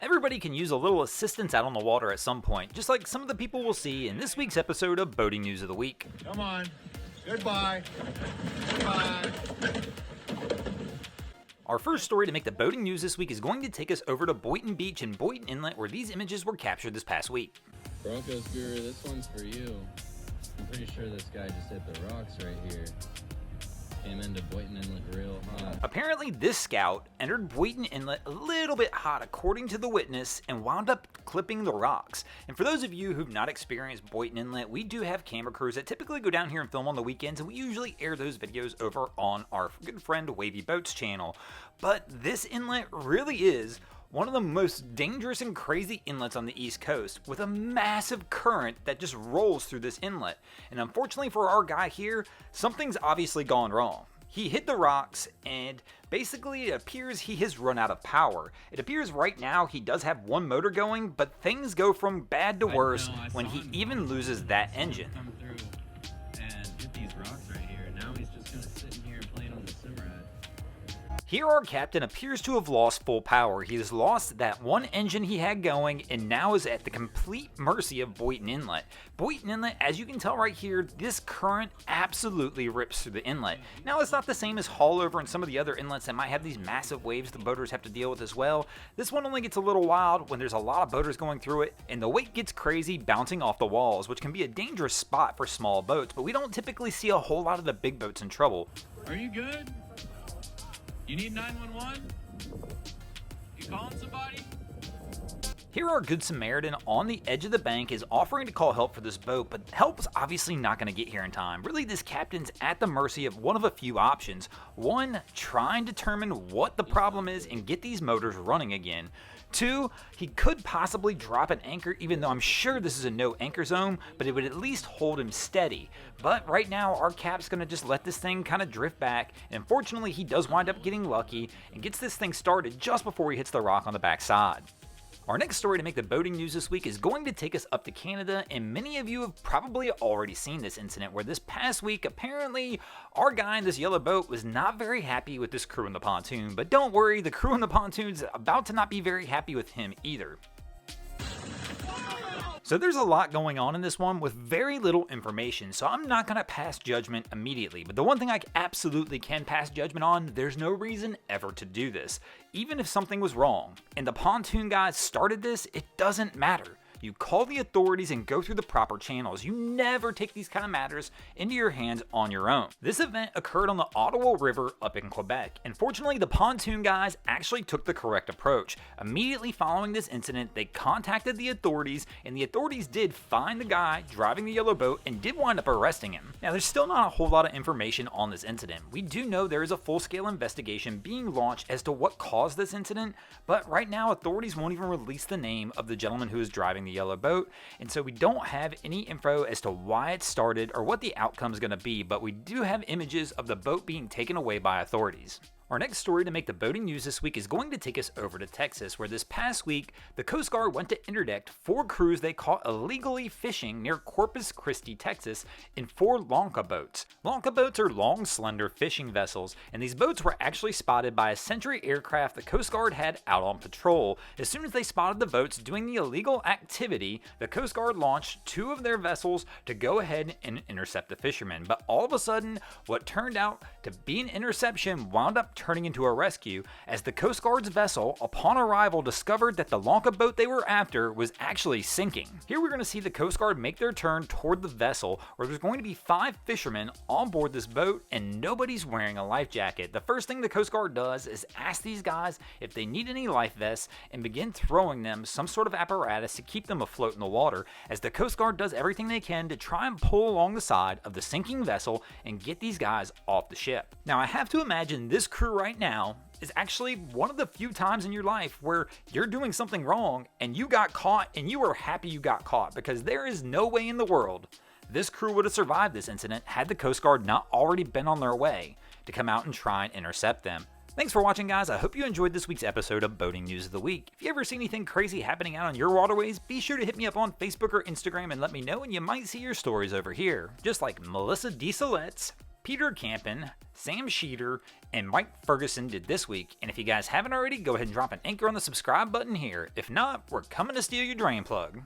Everybody can use a little assistance out on the water at some point, just like some of the people we'll see in this week's episode of Boating News of the Week. Come on. Goodbye. Goodbye. Our first story to make the boating news this week is going to take us over to Boynton Beach and Boynton Inlet, where these images were captured this past week. Broncos guru, this one's for you. I'm pretty sure this guy just hit the rocks right here. Came into Boynton Inlet real hot. Apparently, this scout entered Boynton Inlet a little bit hot, according to the witness, and wound up clipping the rocks. And for those of you who've not experienced Boynton Inlet, we do have camera crews that typically go down here and film on the weekends, and we usually air those videos over on our good friend Wavy Boats channel. But this inlet really is one of the most dangerous and crazy inlets on the East Coast, with a massive current that just rolls through this inlet. And unfortunately for our guy here, something's obviously gone wrong. He hit the rocks, and basically it appears he has run out of power. It appears right now he does have one motor going, but things go from bad to worse when he even loses that engine. Come through and hit these rocks right here. Now he's just gonna sit in here and play on the simmer head. Here our captain appears to have lost full power. He has lost that one engine he had going and now is at the complete mercy of Boynton Inlet. Boynton Inlet, as you can tell right here, this current absolutely rips through the inlet. Now it's not the same as Haulover and some of the other inlets that might have these massive waves the boaters have to deal with as well. This one only gets a little wild when there's a lot of boaters going through it and the wake gets crazy bouncing off the walls, which can be a dangerous spot for small boats, but we don't typically see a whole lot of the big boats in trouble. Are you good? You need 911? You calling somebody? Here our Good Samaritan on the edge of the bank is offering to call help for this boat, but help's obviously not going to get here in time. Really, this captain's at the mercy of one of a few options. One, try and determine what the problem is and get these motors running again. Two, he could possibly drop an anchor, even though I'm sure this is a no anchor zone, but it would at least hold him steady. But right now, our cap's going to just let this thing kind of drift back, and unfortunately, he does wind up getting lucky and gets this thing started just before he hits the rock on the backside. Our next story to make the boating news this week is going to take us up to Canada, and many of you have probably already seen this incident where this past week, apparently, our guy in this yellow boat was not very happy with this crew in the pontoon, but don't worry, the crew in the pontoon's about to not be very happy with him either. So there's a lot going on in this one with very little information, so I'm not going to pass judgment immediately. But the one thing I absolutely can pass judgment on, there's no reason ever to do this. Even if something was wrong and the pontoon guys started this, it doesn't matter. You call the authorities and go through the proper channels. You never take these kind of matters into your hands on your own. This event occurred on the Ottawa River up in Quebec, and fortunately the pontoon guys actually took the correct approach. Immediately following this incident, they contacted the authorities, and the authorities did find the guy driving the yellow boat and did wind up arresting him. Now there's still not a whole lot of information on this incident. We do know there is a full-scale investigation being launched as to what caused this incident, but right now authorities won't even release the name of the gentleman who is driving the yellow boat, and so we don't have any info as to why it started or what the outcome is going to be, but we do have images of the boat being taken away by authorities. Our next story to make the boating news this week is going to take us over to Texas, where this past week, the Coast Guard went to interdict 4 crews they caught illegally fishing near Corpus Christi, Texas, in 4 Lonka boats. Lonka boats are long, slender fishing vessels, and these boats were actually spotted by a Sentry aircraft the Coast Guard had out on patrol. As soon as they spotted the boats doing the illegal activity, the Coast Guard launched 2 of their vessels to go ahead and intercept the fishermen. But all of a sudden, what turned out to be an interception wound up turning into a rescue, as the Coast Guard's vessel, upon arrival, discovered that the Lonka boat they were after was actually sinking. Here we're going to see the Coast Guard make their turn toward the vessel, where there's going to be 5 fishermen on board this boat, and nobody's wearing a life jacket. The first thing the Coast Guard does is ask these guys if they need any life vests and begin throwing them some sort of apparatus to keep them afloat in the water, as the Coast Guard does everything they can to try and pull along the side of the sinking vessel and get these guys off the ship. Now I have to imagine this crew right now is actually one of the few times in your life where you're doing something wrong and you got caught and you are happy you got caught, because there is no way in the world this crew would have survived this incident had the Coast Guard not already been on their way to come out and try and intercept them. Thanks for watching, guys. I hope you enjoyed this week's episode of Boating News of the Week. If you ever see anything crazy happening out on your waterways, be sure to hit me up on Facebook or Instagram and let me know, and you might see your stories over here. Just like Melissa D. Solet's Peter Campen, Sam Sheeter, and Mike Ferguson did this week. And if you guys haven't already, go ahead and drop an anchor on the subscribe button here. If not, we're coming to steal your drain plug.